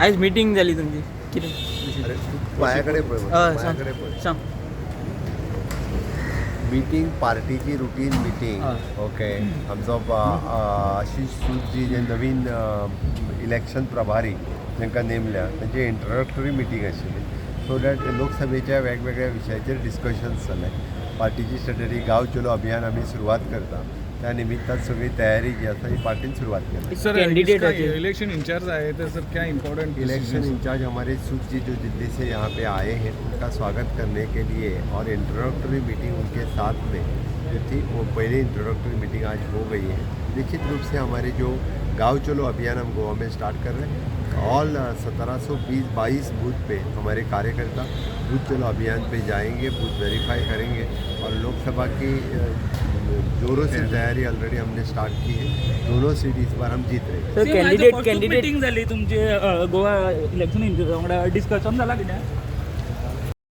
आज मीटिंग झाली तुमची किती अरे माझ्याकडे सांग मिटींग पार्टीची रुटीन मिटींग ओके आमचो आशिष सूद जी जे नवीन इलेक्शन प्रभारी तांकां नेमल्या तांची इंट्रोडक्टरी मिटींग आशिल्ली सो दॅट लोकसभेच्या वेगवेगळ्या विशयाचेर डिस्कशन्स जाले पार्टीची स्ट्रॅटजी गांव चलो अभियान आमी सुरवात करता त्या निमित्तान सगळी तयारी जी आसा ही पार्टीन सुरवात केली सर कैंडिडेट इलेक्शन इंचार्ज आए थे सर, क्या इम्पोर्टेंट इलेक्शन इंचार्ज हमारे सूद जी जो दिल्ली से यहाँ पे आए हैं उनका स्वागत करने के लिए और इंट्रोडक्टरी मीटिंग उनके साथ में जो थी वो पहले इंट्रोडक्टरी मीटिंग आज हो गई है। निश्चित रूप से हमारे जो गांव चलो अभियान हम गोवा में स्टार्ट कर रहे हैं ऑल 1722 बूथ पे हमारे कार्यकर्ता बूथ चलो अभियान पे जाएंगे, बूथ वेरीफाई करेंगे और लोकसभा की जोरों से तैयारी ऑलरेडी हमने स्टार्ट की है। दोनों सीट इस बार हम जीत रहे हैं। कैंडिडेट मीटिंग झाली तुमची गोवा इलेक्शन वांगडा डिस्कशन जाला कितें